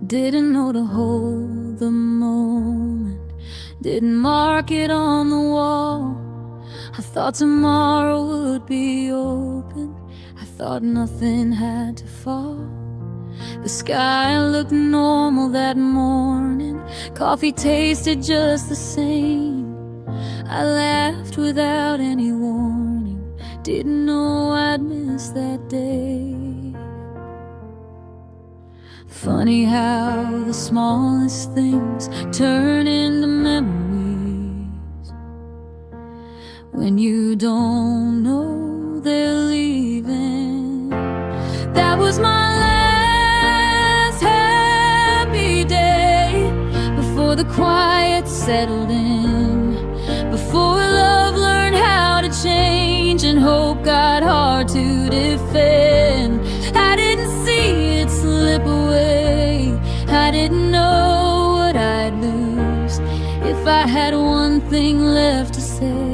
Didn't know to hold the moment, didn't mark it on the wall. I thought tomorrow would be open, I thought nothing had to fall. The sky looked normal that morning, coffee tasted just the same. I laughed without any warning, didn't know I'd miss that day. Funny how the smallest things turn into memories when you don't know they're leaving. That was my last happy day, before the quiet settled in, before love learned how to change and hope got hard to defend. I didn't see it slip away, I didn't know what I'd lose if I had one thing left to say.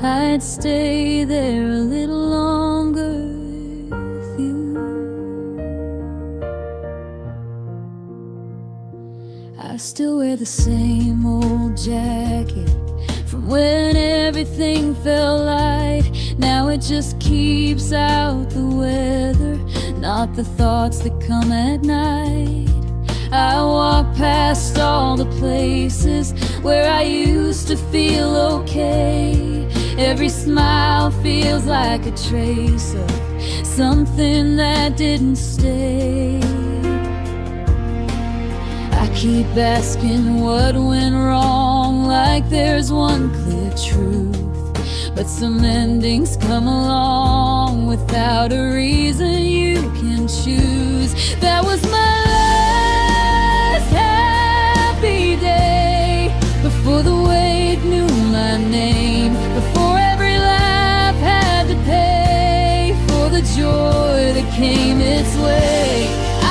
I'd stay there a little longer with you. I still wear the same old jacket from when everything felt light. Now it just keeps out the weather, not the thoughts that come at night. I walk past all the places where I used to feel okay. Every smile feels like a trace of something that didn't stay. I keep asking what went wrong, like there's one clear truth, but some endings come along without a reason you can choose. That was my last happy day, before the weight knew my name, before every laugh had to pay for the joy that came its way.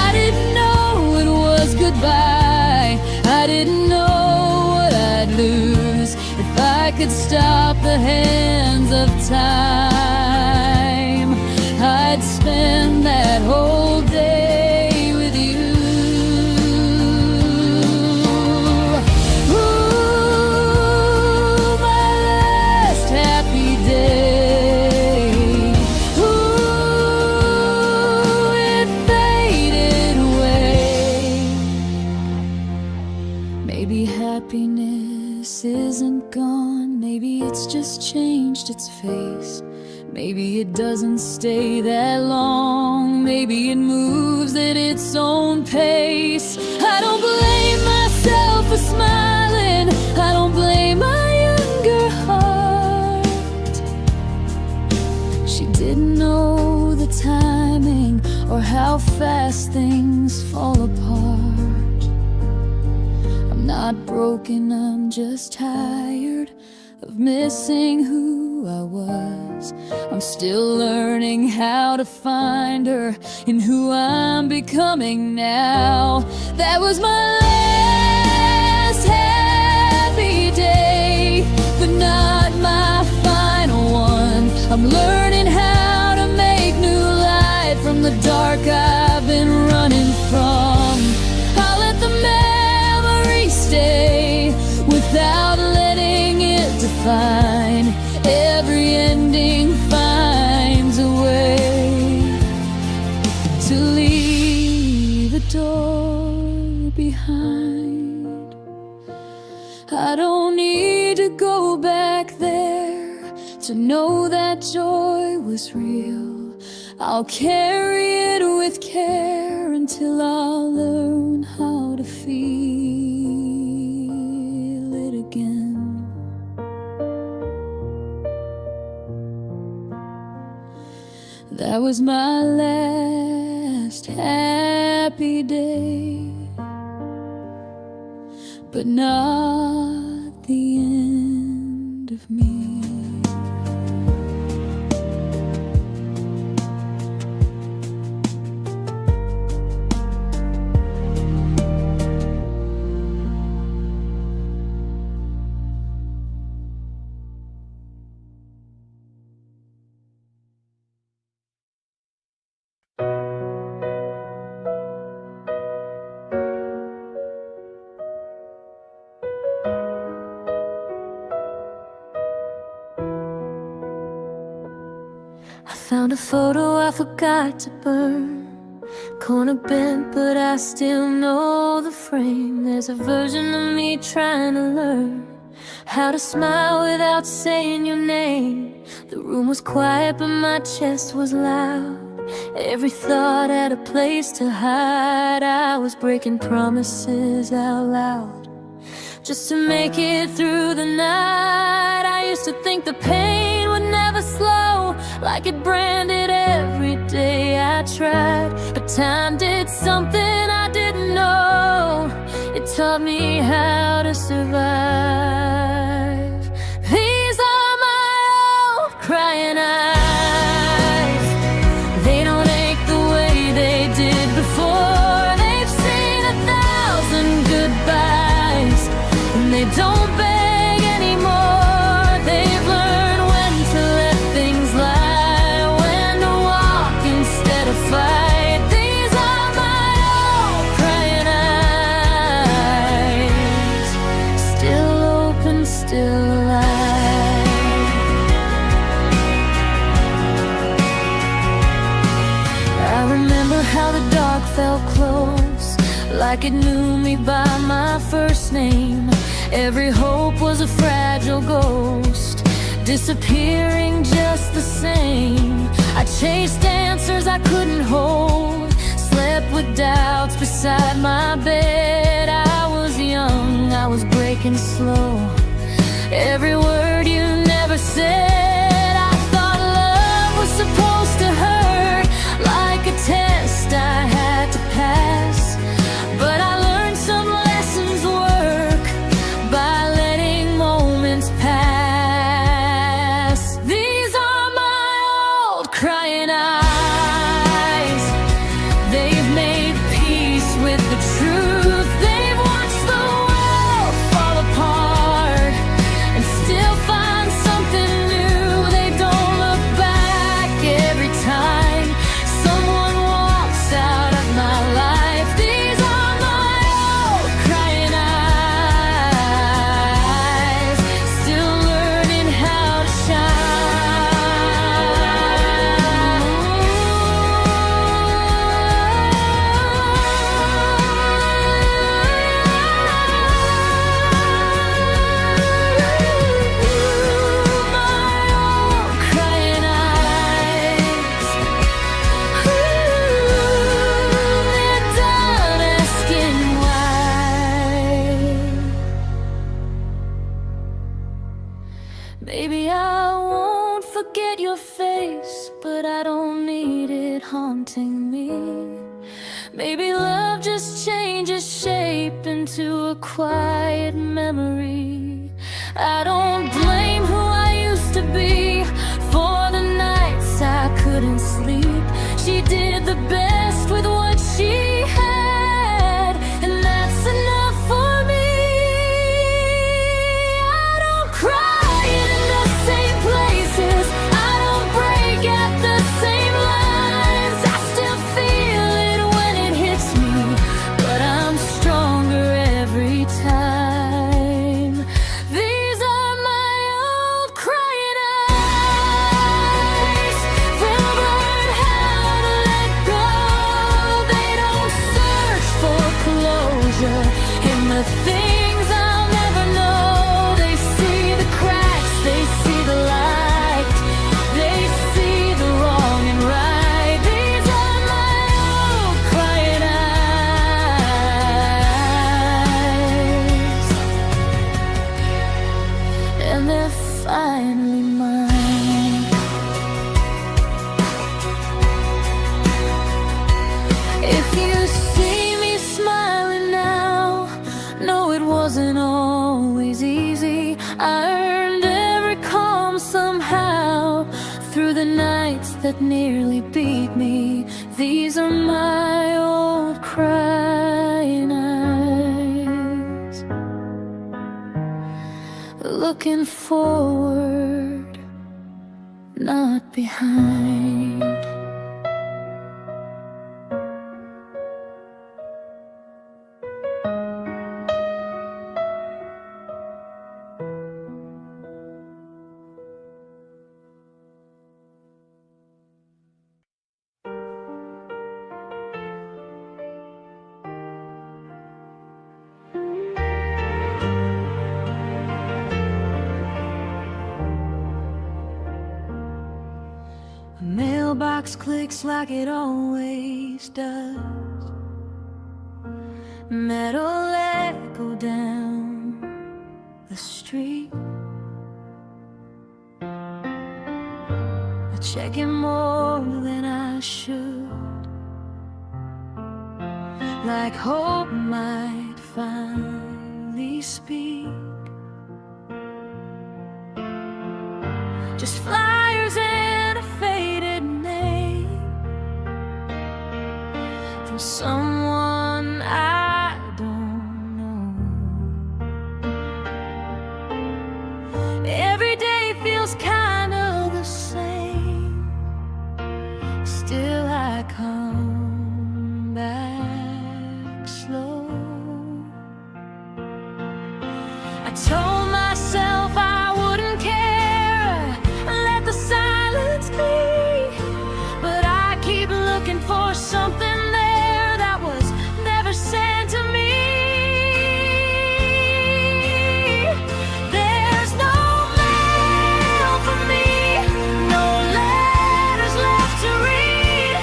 I didn't know it was goodbye, I didn't know what I'd lose if I could stop the hands of time. I'd spend that whole day with you. Ooh, my last happy day. Ooh, it faded away. Maybe happiness isn't gone, maybe it's just changed its face. Maybe it doesn't stay that long, maybe it moves at its own pace. I don't blame myself for smiling, I don't blame my younger heart. She didn't know the timing or how fast things fall apart. I'm not broken, I'm just tired of missing who I was. I'm still learning how to find her in who I'm becoming now. That was my last happy day, but not my final one. I'm learning how to make new light from the dark I've been running from. I'll let the memory stay without letting it define. Every ending finds a way to leave a door behind. I don't need to go back there to know that joy was real. I'll carry it with care until I'll learn how to feel it again. That was my last happy day, but not the end of me. Found a photo I forgot to burn, corner bent, but I still know the frame. There's a version of me trying to learn how to smile without saying your name. The room was quiet, but my chest was loud. Every thought had a place to hide. I was breaking promises out loud just to make it through the night. I used to think the pain would never slow, like it branded every day I tried. But time did something I didn't know. It taught me how to survive. These are my old crying eyes. They don't ache the way they did before. They've seen 1,000 goodbyes, and they don't beg anymore. They've learned when to let things lie, when to walk instead of fight. These are my old crying eyes, still open, still alive. I remember how the dark felt close, like it knew me by my first name. Every hope was a fragile ghost, disappearing just the same. I chased answers I couldn't hold, slept with doubts beside my bed. I was young, I was breaking slow. Every word you never said. I thought love was supposed to hurt, like a test I had to pass. But I learned some lessons work by letting moments pass. These are my old crying eyes. They've made peace with the truth. They've watched the world fall apart and still find something new. They don't look back every time someone walks out of my life. These are my old crying eyes, still learning how to Maybe I won't forget your face, but I don't need it haunting me. Maybe love just changes shape into a quiet memory. I don't blame who I used to be for the nights I couldn't sleep. She did the best with what she had, and that's enough for me. I don't cry in the same places, I don't break at the same lines. I still feel it when it hits me, but I'm stronger every time. These are my old crying eyes. They'll learn how to let go. They don't search for closure in the things I'll never know. They see the cracks, they see the light, they see the wrong and right. These are my old crying eyes, and they're finally mine. If you see me smiling now, know it wasn't always easy. I earned every calm somehow through the nights that nearly beat me. These are my old crying eyes, looking forward, not behind. mailbox clicks like it always does. Metal echo down the street. I check it more than I should, like hope might finally speak. Just flyers and a faded name from someone I don't know. Every day feels kind of the same. Still I come back slow. I told myself I wouldn't care, let the silence be, but I keep looking for something there that was never sent to me. There's no mail for me, no letters left to read,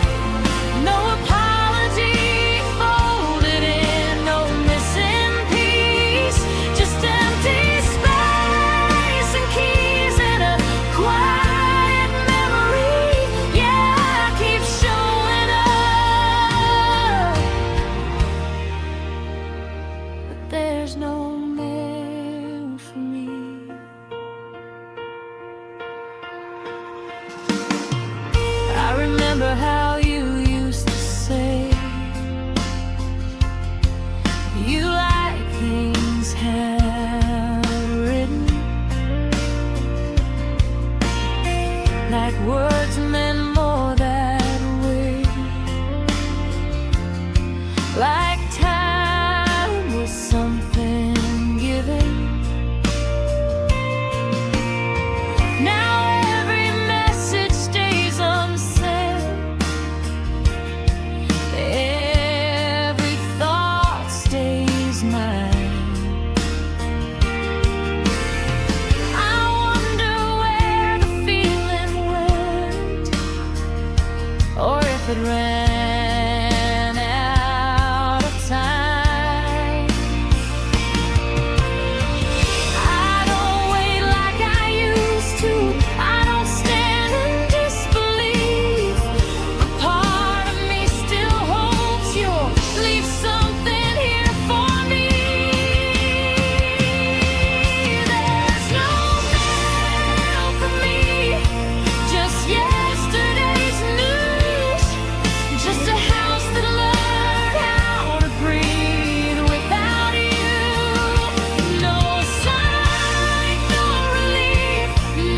no apology folded in, no missing piece, just empty space and keys and a quiet memory. Yeah, I keep showing up, but there's no mail for me. I remember how you used to say you like things handwritten, like words meant more that way, like time was something given. Now every message stays unsaid, every thought stays mine. I wonder where the feeling went, or if it ran out of time. I don't wait like I used to, I don't stand in disbelief, but part of me still hopes you'll leave something here for me. There's no mail for me, just yesterday's news, just a house that learned how to breathe without you. No sign, no relief,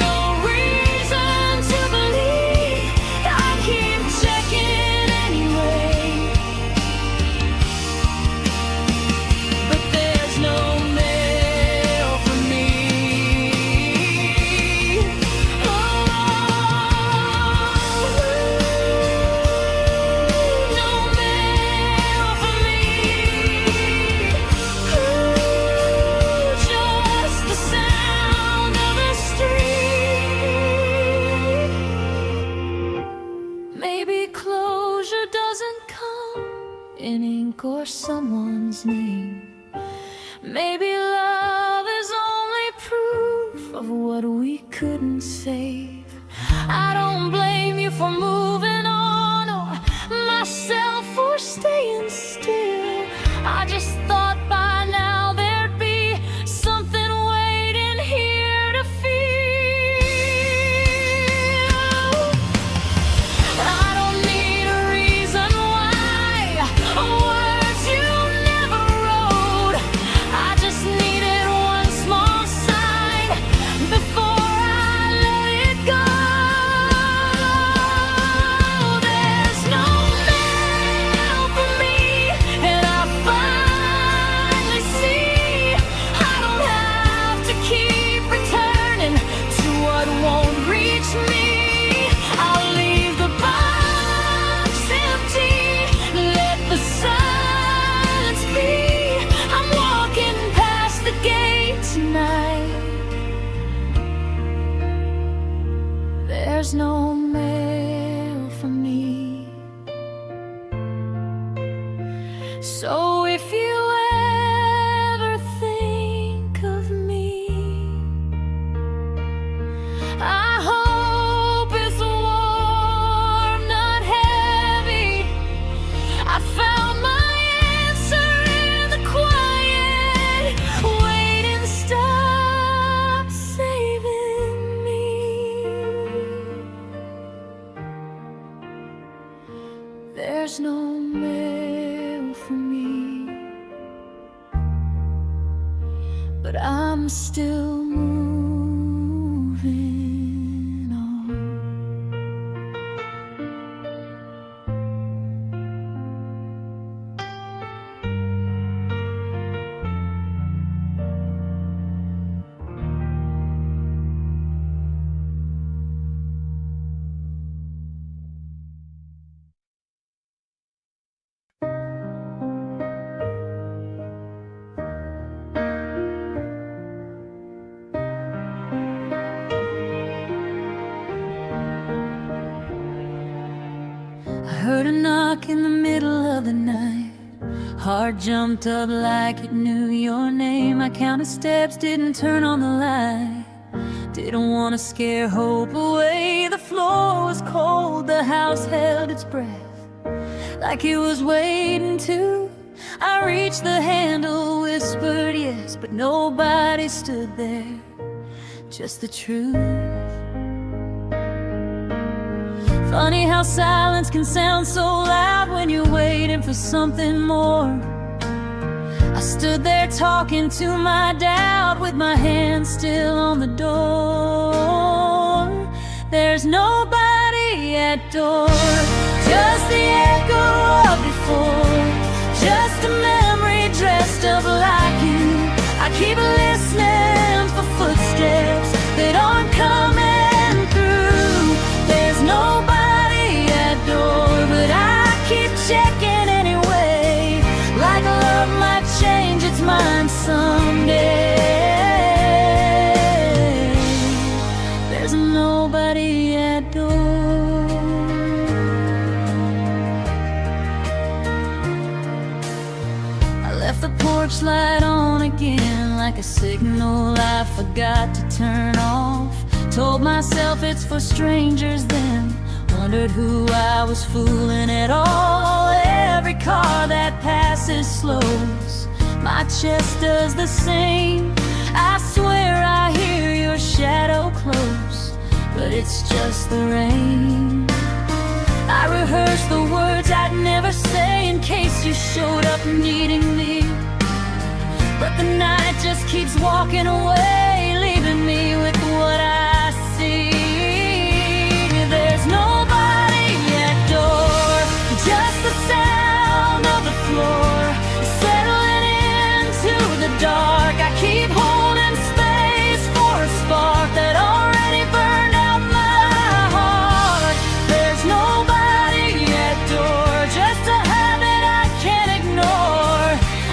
no reason to believe. I keep checking anyway, but there's no mail for me. Oh, no mail for me. Just the sound of the street. Maybe closure doesn't come in ink or someone's name. Maybe love is only proof of what we couldn't save. I don't blame you for moving on, or myself for staying still. I just thought by now there'd be something waiting here to feel. I don't need a reason why, words you never wrote. I just needed one small sign before I let it go. There's no mail for me, and I finally see I don't have to keep returning to what won't reach me. I'll leave the box empty, let the silence be. I'm walking past the gate tonight. There's no mail for me. but I'm still moving on. I heard a knock in the middle of the night. Heart jumped up like it knew your name. I counted steps, didn't turn on the light. Didn't want to scare hope away. The floor was cold, the house held its breath, like it was waiting to. I reached the handle, whispered yes, but nobody stood there, just the truth. Funny how silence can sound so loud when you're waiting for something more. I stood there talking to my doubt, with my hand still on the door. There's nobody at door, just the echo of before, just a memory dressed up like you. I keep listening for footsteps that aren't coming through. There's nobody at door, but I keep checking anyway, like love might change its mind someday. There's nobody at door. I left the porch light on again, like a signal I forgot to turn off. Told myself it's for strangers then, wondered who I was fooling at all. Every car that passes slows, my chest does the same. I swear I hear your shadow close, but it's just the rain. I rehearsed the words I'd never say in case you showed up needing me, but the night just keeps walking away, leaving me with what I see. There's nobody at door, just the sound of the floor settling into the dark. I keep holding space for a spark that already burned out my heart. There's nobody at door, just a habit I can't ignore.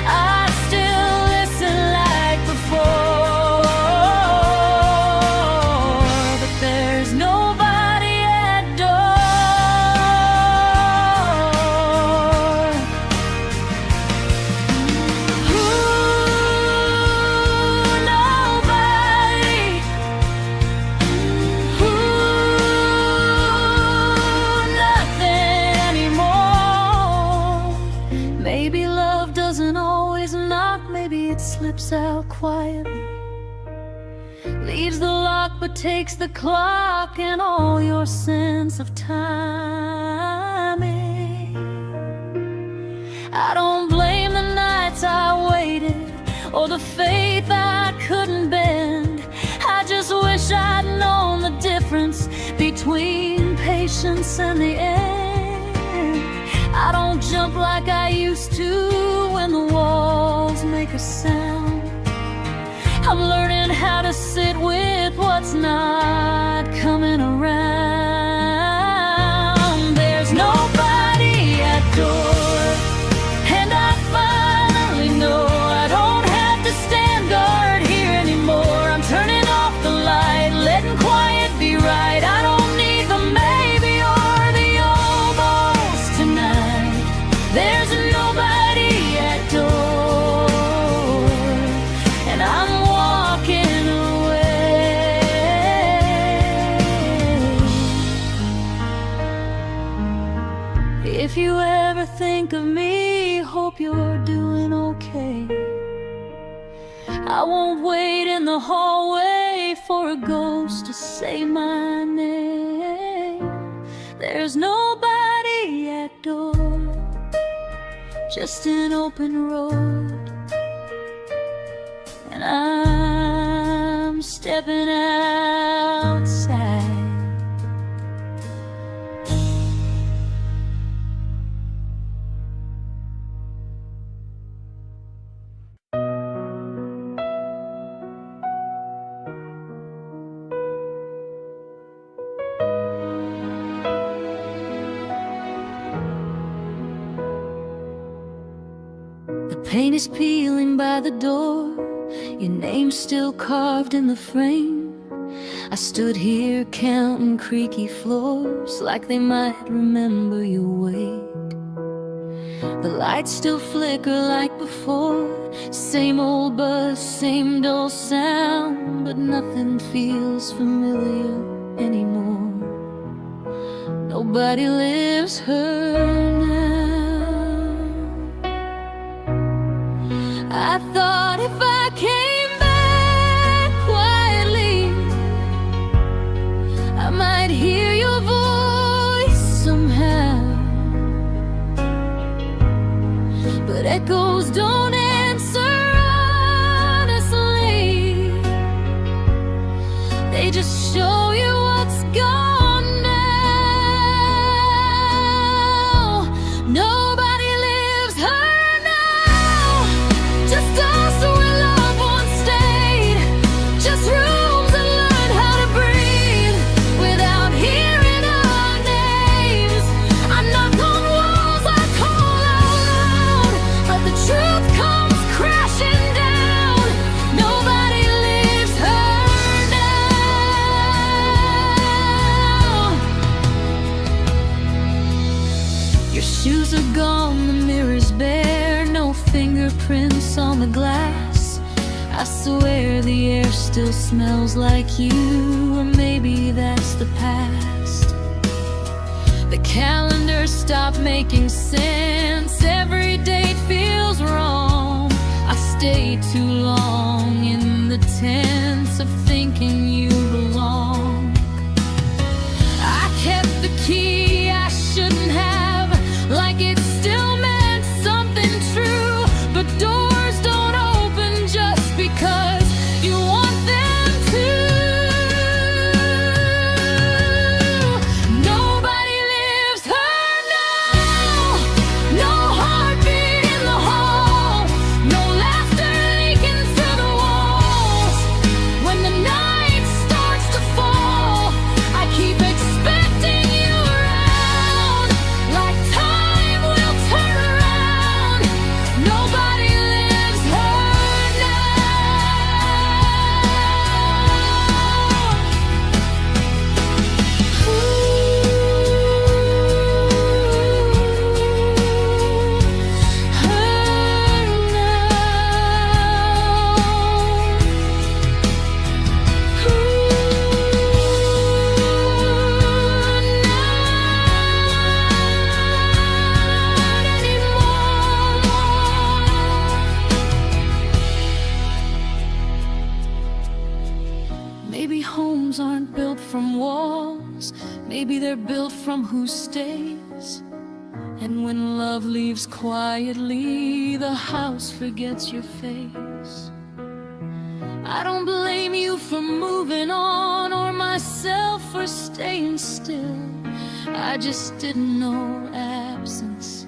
I still listen like before, but there's nobody at door. Ooh, nobody. Ooh, nothing anymore. Maybe love doesn't always knock, maybe it slips out quietly, leaves the lock but takes the clock and all your sense of timing. I don't blame the nights I waited or the faith I couldn't bend. I just wish I'd known the difference between patience and the end. I don't jump like I used to when the walls make a sound. I'm learning how to sit with what's not coming around. There's nobody at door, and I finally know I don't have to stand guard here anymore. I'm turning off the light, letting quiet be right. I don't need the maybe or the almost tonight. There's nobody at door, and I'm walking away. If you ever think of me, hope you're doing okay. I won't wait in the hallway for a ghost to say my name. There's nobody at door, just an open road, and I paint is peeling by the door, your name's still carved in the frame. I stood here counting creaky floors like they might remember your weight. The lights still flicker like before, same old buzz, same dull sound, but nothing feels familiar anymore. Nobody lives her now. I thought if I came back quietly, I might hear your voice somehow, but echoes don't answer honestly. They just show you what's gone now. Nobody lives her now. Just us where loved ones stayed. Just rooms that learned how to breathe without hearing our names. I knock on walls, I call out loud, but the truth comes crashing down. Nobody lives her now. Your shoes are gone, the mirror's bare, no fingerprints on the glass. I swear the air still smells like you, or maybe that's the past. The calendar stopped making sense, every date feels wrong. I stayed too long in the tense of thinking you belong. I kept the key I shouldn't have, like it still meant something true. But doors don't open just because you want them to. Nobody lives her now. No heartbeat in the hall, no laughter leaking through the walls. When the night starts to fall, I keep expecting you around, like time will turn around. Nobody lives her Maybe homes aren't built from walls, maybe they're built from who stays. And when love leaves quietly, the house forgets your face. I don't blame you for moving on, or myself for staying still. I just didn't know absence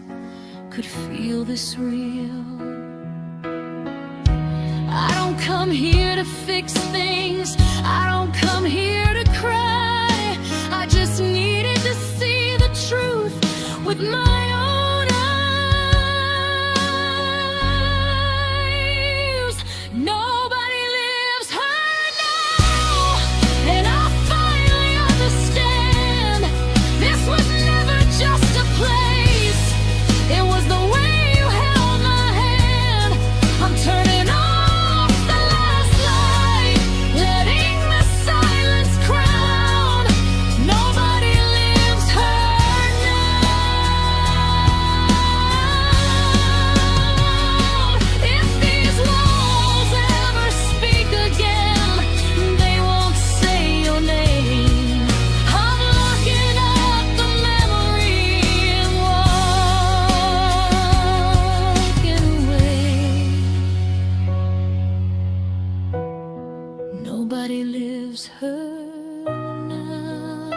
could feel this real. I don't come here to fix things, I don't come here to cry. I just needed to see the truth with my own eyes. Nobody lives her now, and I finally understand. This was never just a place, it was the way you held my hand. I'm turning off the last light, letting the silence crown. Nobody lives her now. If these walls ever speak again, they won't say your name. I'm locking up the memory and walking away. Nobody lives her now,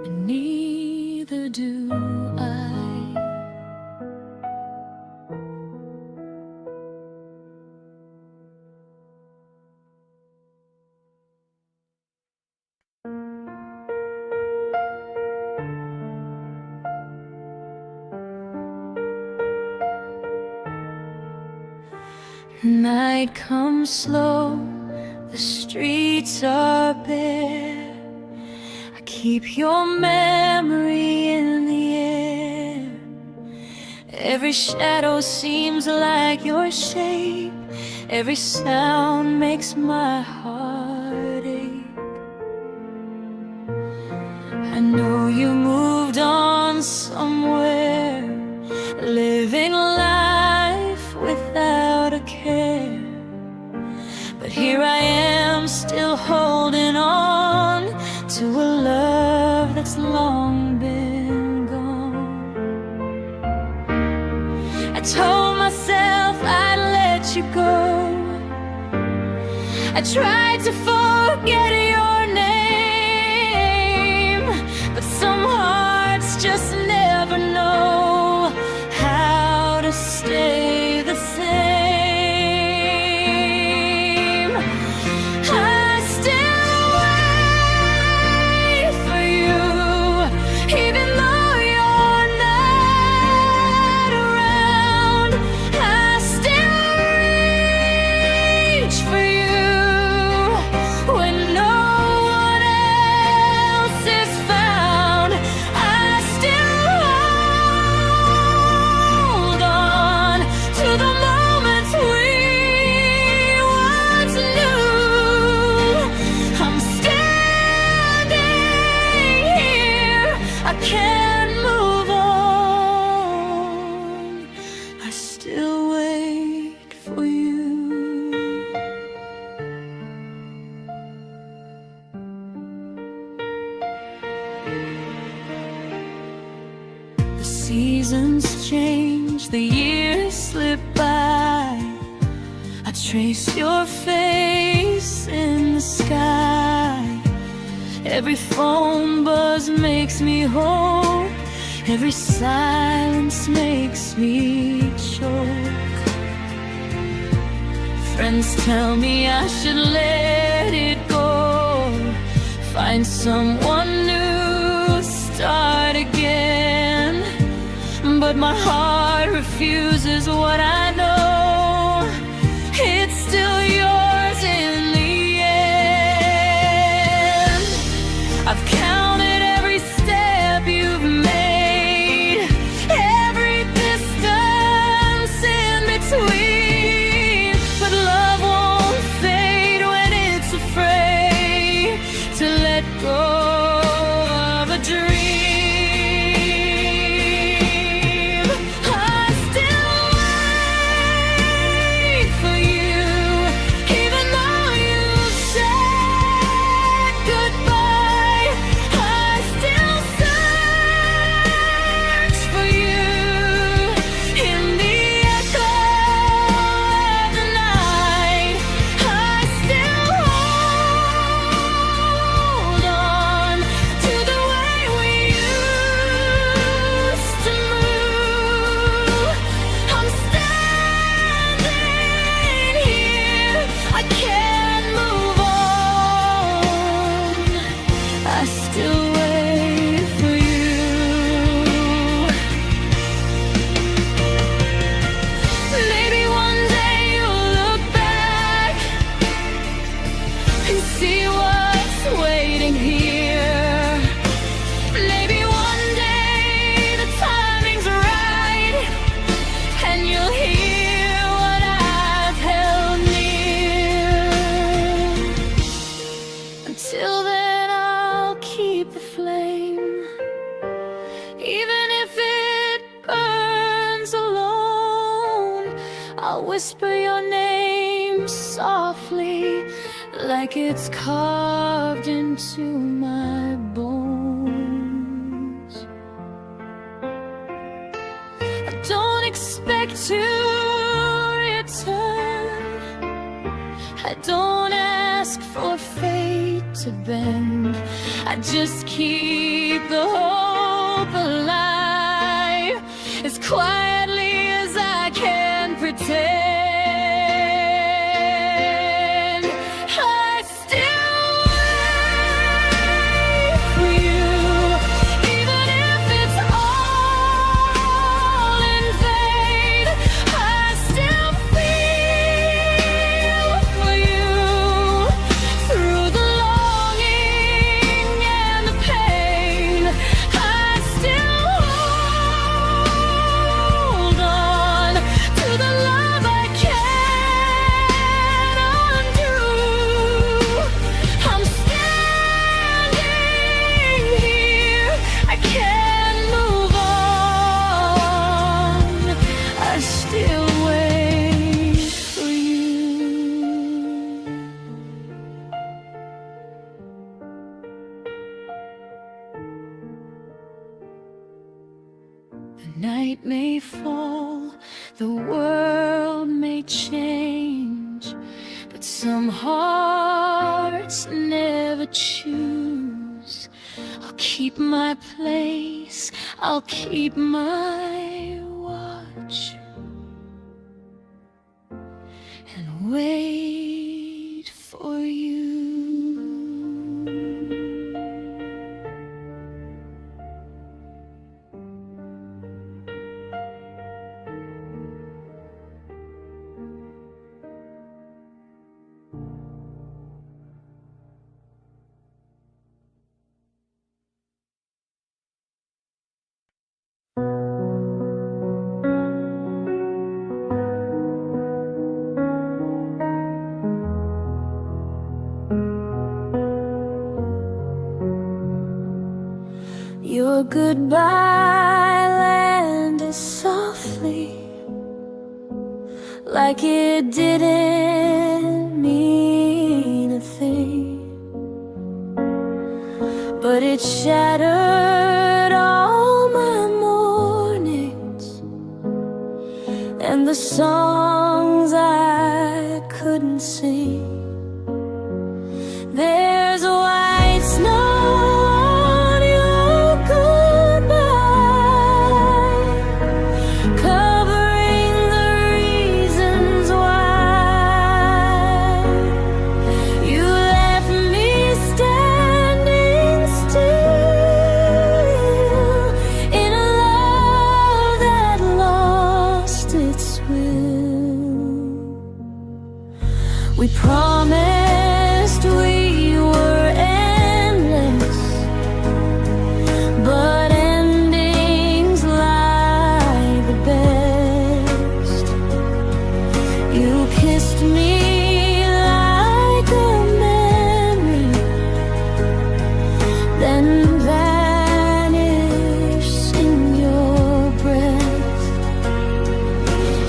and neither do I. Night comes slow, the streets are bare. I keep your memory in the air. Every shadow seems like your shape. Every sound makes my heart ache. I know you moved on somewhere, living life without a care. But here I am, still holding on to a love that's long been gone. I told myself I'd let you go. I tried to forget your name, but some hearts just never know how to stay the same. I still wait for you, even though you're not around. I still reach for you when no one else is found. I still hold on to the moments we once knew. I'm standing here, I can't move on. I still wait for you. The seasons change, the years slip by. I trace your face in the sky. Every phone buzz makes me hope. Every silence makes me choke. Friends tell me I should let it go, find someone new, start again. But my heart refuses what I know. It's still yours in the end. I've counted every step you've made, every distance in between. But love won't fade when it's afraid to let go of a dream. I still wait for you, even though you've said goodbye. I still search for you in the echo of the night. I still hold on to the way we used to move. I'm standing here, I can't move on. I still wait for you. Maybe one day you'll look back and see what's waiting here. Maybe one day the timing's right and you'll hear what I've held near. Until then I'll keep the flame, even if it burns alone. I'll whisper your name softly, like it's carved into my bones. I don't expect to return. I don't ask for fate to bend. I just keep the hope alive, as quietly as I can pretend. I still wait for you, even if it's all in vain. I still feel may fall, the world may change, but some hearts never choose. I'll keep my place, I'll keep my watch, and wait for you. Your goodbye landed softly, like it didn't mean a thing, but it shattered all my mornings and the songs I couldn't sing. There's white snow we promised we were endless, but endings lie the best. You kissed me like a memory, then vanished in your breath.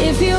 If you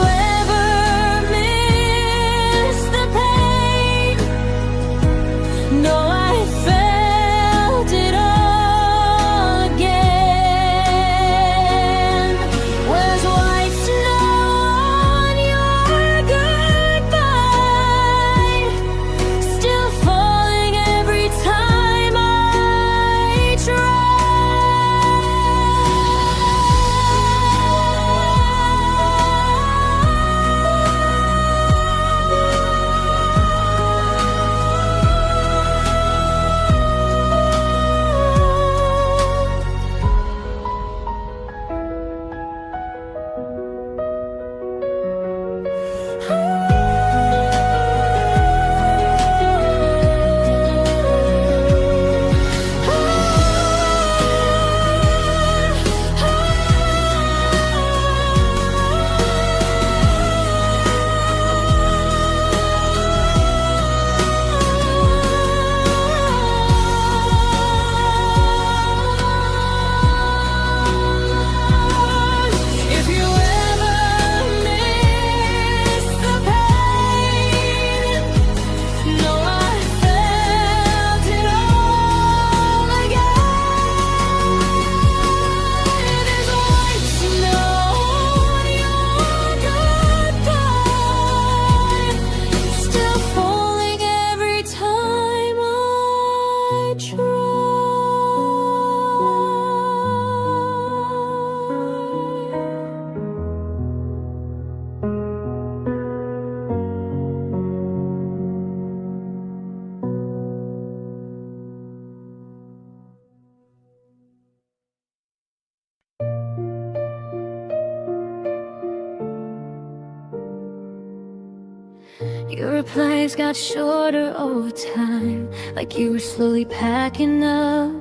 your replies got shorter over time, like you were slowly packing up.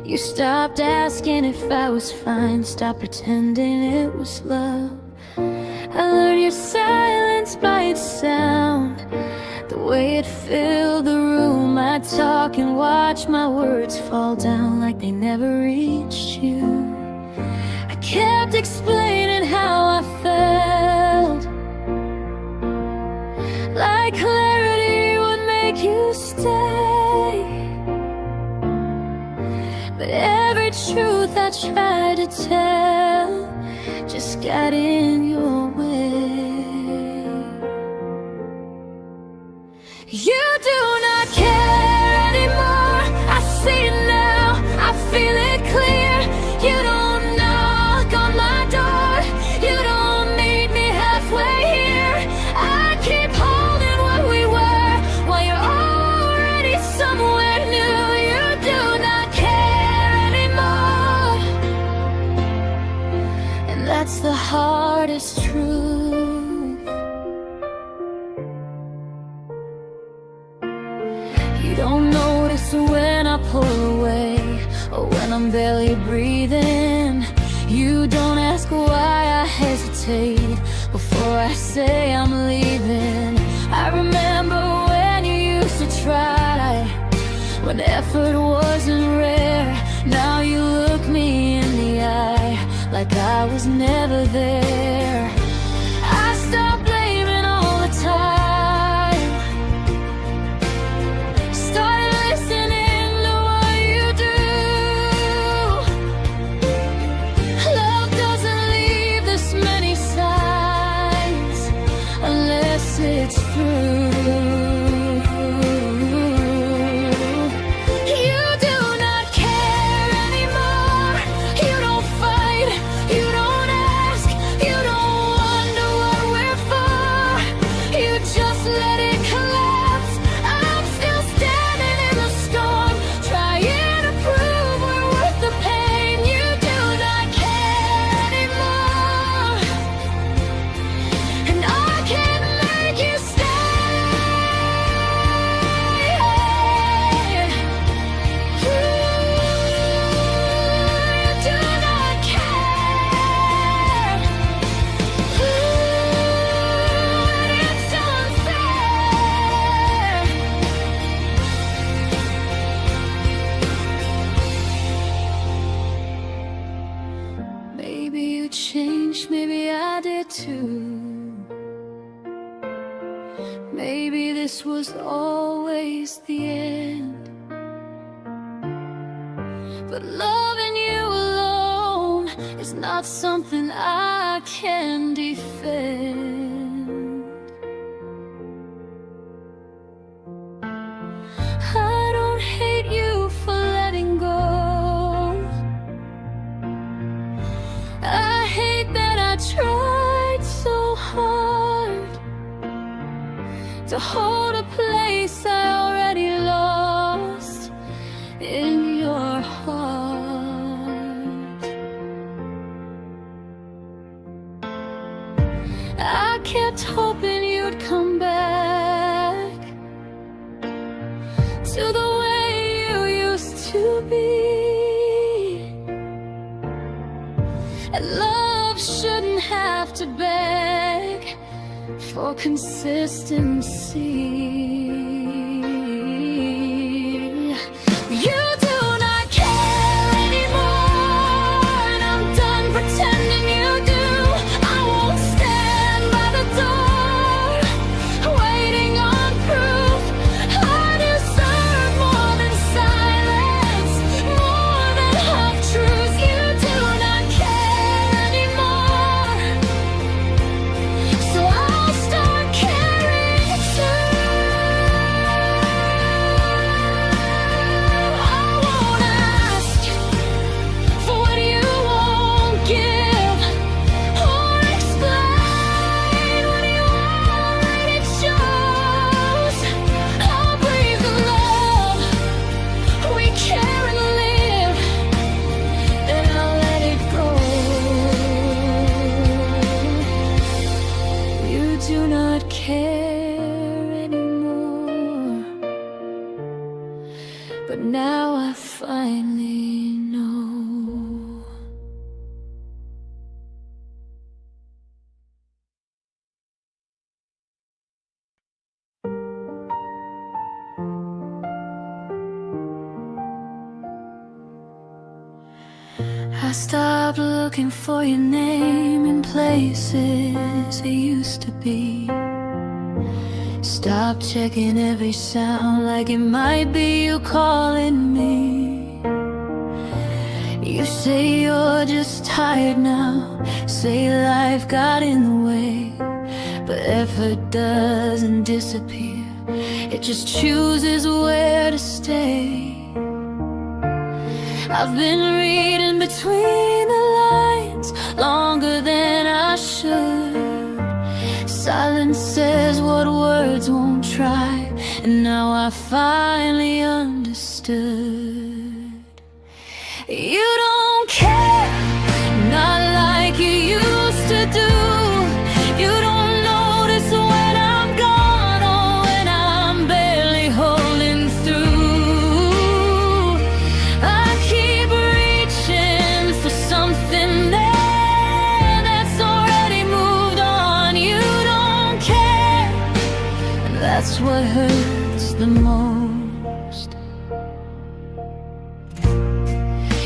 You stopped asking if I was fine, stopped pretending it was love. I learned your silence by its sound, the way it filled the room. I'd talk and watch my words fall down like they never reached you. I kept explaining how I felt, like clarity would make you stay. But every truth I tried to tell just got in your way. You do not care anymore. I see it now, I feel it clear. You don't knock on my door, you don't meet me halfway here. I keep holding what we were while you're already somewhere new. You do not care anymore, and that's the hardest truth. You don't notice when I pull away, or when I'm barely breathing. You don't ask why I hesitate before I say I'm leaving. I remember when you used to try, when effort wasn't rare. Now you look me in the eye like I was never there. I stopped blaming all the time, started listening to what you do. Love doesn't leave this many signs unless it's true. You do not care anymore. You don't fight, you don't ask, you don't wonder what we're for. You just let it collapse. I'm still standing in the storm, trying to prove we're worth the pain. You do not care anymore, and I can't make you stay. You do not care. It's unfair. Maybe you changed, maybe I did too. Maybe this was always the end, but loving you alone is not something I can defend. I don't hate you for letting go. I hate that I tried so hard to hold a place I already lost in your heart. I kept hoping you'd come back to the way you used to be. And love shouldn't have to beg for consistency. You do not care anymore, and I'm done pretending you do. I won't stand by the door, waiting on proof. I deserve more than silence, more than half truths. You do not care anymore, so I'll start caring too. I won't ask for what you won't give, or explain what you already chose. I'll breathe the love we care and live, then I'll let it go. You do not care anymore, but now I finally know. I stopped looking for your name in places it used to be. Stop checking every sound like it might be you calling me. You You say you're just tired now, say life got in the way, but effort doesn't disappear, it just chooses where to stay. I've been reading between the lines longer than I should. Silence says what words won't try, and now I finally understood. You don't care, not like you used to do. You don't notice when I'm gone or when I'm barely holding through. I keep reaching for something there that's already moved on. You don't care, and that's what hurts the most.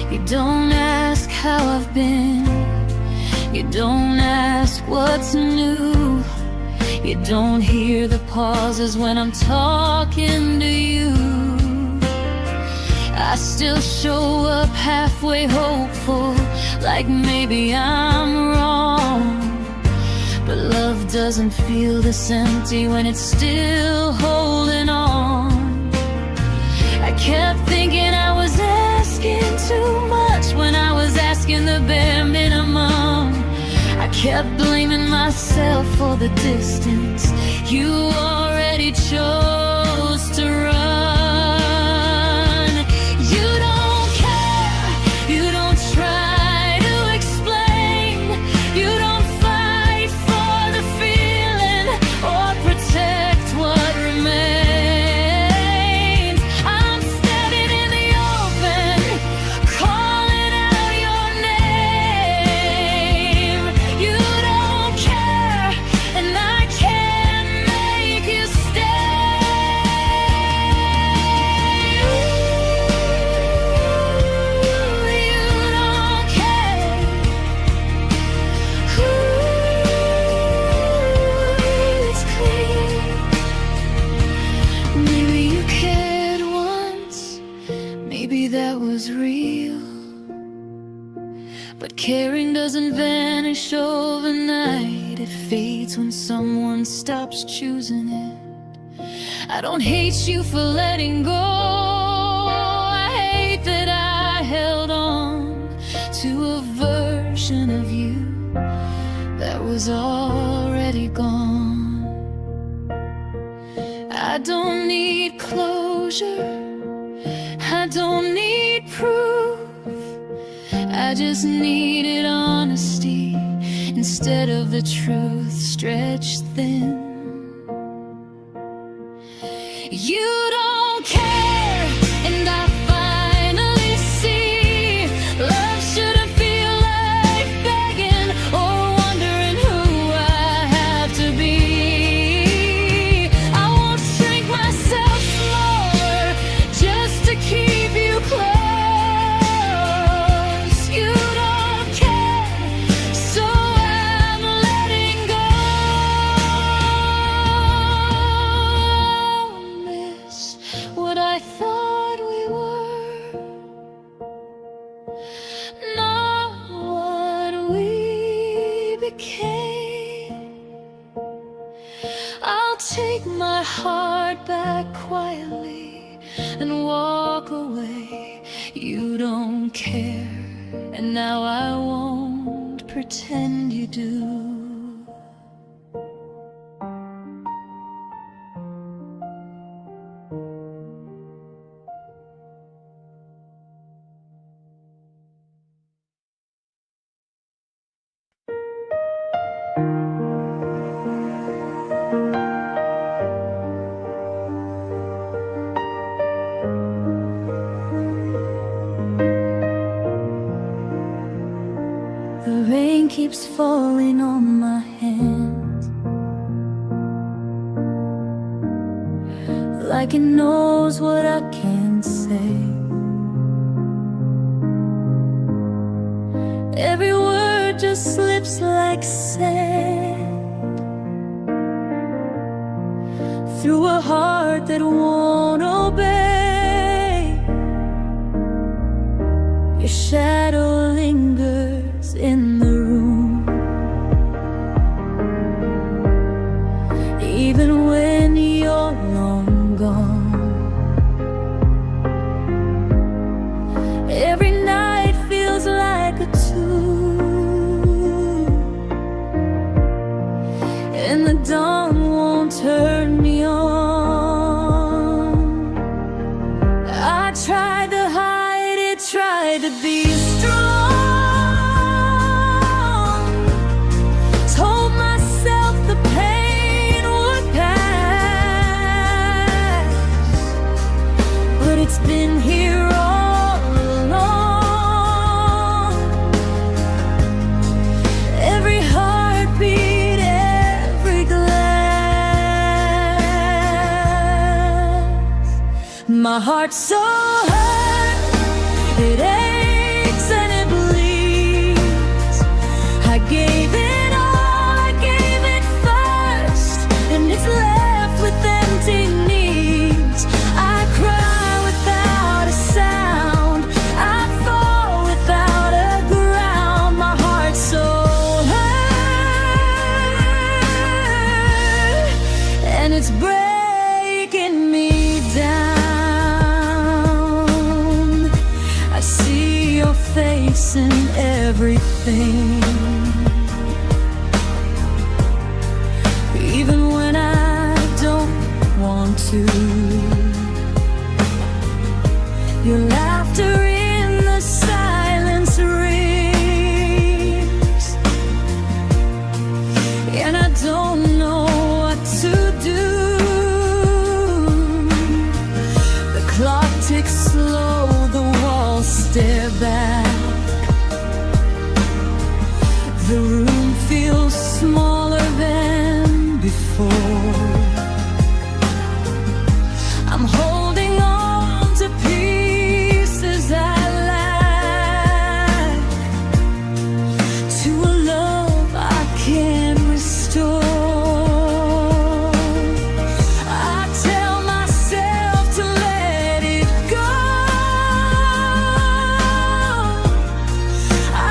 You don't ask how I've been, you don't ask what's new, you don't hear the pauses when I'm talking to you. I still show up halfway hopeful, like maybe I'm wrong, but love doesn't feel this empty when it's still holding on. I kept thinking I was asking too much when I was asking the bare minimum. I kept blaming myself for the distance you already chose to run. You don't care, you don't try to explain, you don't fight for the feeling or protect what remains. I'm standing in the open, calling out your name. You don't care, and I can't make you stay. Ooh, you don't care. Ooh, it's clear. Maybe you cared once, maybe that was real, but caring doesn't vanish overnight. It fades when someone stops choosing it. I don't hate you for letting go, I hate that I held on to a version of you that was already gone. I don't need closure, I don't need proof, I just needed honesty instead of the truth stretched thin. You don't care, and I finally see love shouldn't feel like begging or wondering who I have to be. I won't shrink myself smaller just to keep you close. You don't care, so I'm letting go. Miss what I thought we were, not what we became. I'll take my heart back quietly and walk away. You don't care, and now I won't pretend you do. The rain keeps falling on my hands, like it knows what I can't say. Every word just slips like sand through a heart that won't obey. Your shadow even when you're long gone. Every night feels like a tune, and the dawn won't turn me on. I tried to hide it, tried to be strong, told myself the pain would pass, but it's been here all along. Every heartbeat, every glass. My heart's so hurt, it aches and it bleeds. I gave it all, I gave it first, and it's left with empty needs. I cry without a sound, I fall without a ground. My heart's so hurt, and it's breaking me down. I see your face in everything, even when I don't want to. Your laughter in the silence rings, and I don't know what to do. The clock ticks slow, the walls stare back. The room feels smaller than before. I'm holding on to pieces I lack, to a love I can't restore. I tell myself to let it go,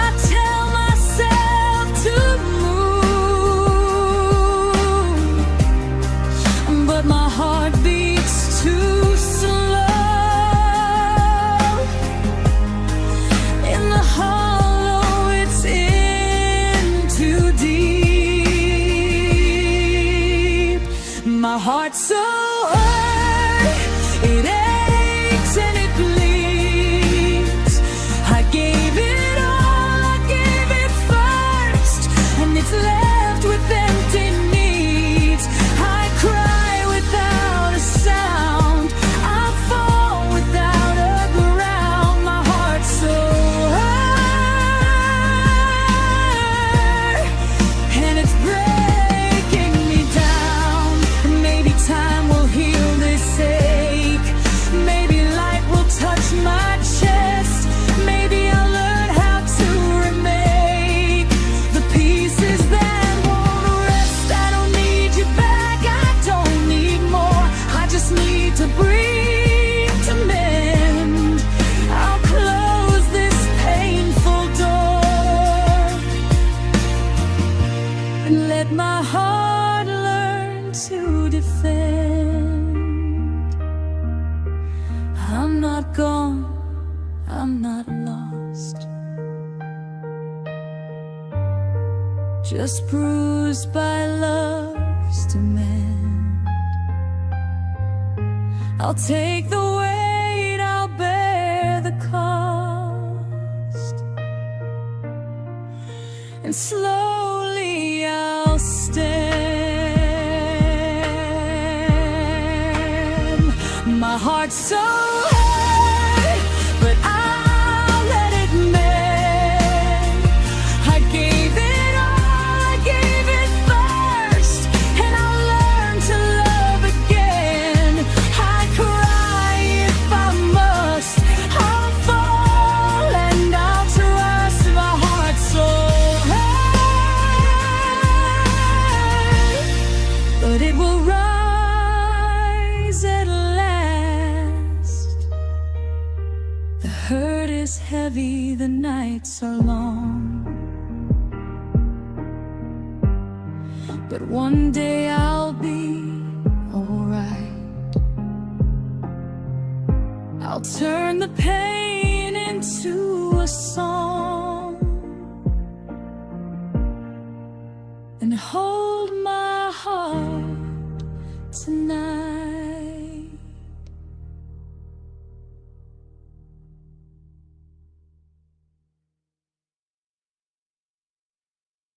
I tell myself to move, but my heart beats too slow. In the hollow, it's in too deep. My heart's so hurt, it aches and it bleeds. I gave it all, I gave it first, and it's left with empty needs. I cry without a sound, I fall without a ground. My heart's so hurt, and it's breaking me down. Maybe time will heal this ache, maybe light will touch my chest, maybe I'll learn how to remake the pieces that won't rest. I don't need you back, I don't need more, I just need to breathe to mend. I'll close this painful door and let my heart learn to defend. I'm not gone, I'm not lost, just bruised by love's demand. I'll take the weight, I'll bear the cost, and slowly I'll stand. My heart's so hurt, but I'll let it mend. I gave it all, I gave it first, and I'll learn to love again. I cry if I must, I'll fall and I'll trust. My heart's so hurt, but it will rise at last. The hurt is heavy, the nights are long, but one day I'll be alright. I'll turn the pain into a song and hold my heart tonight.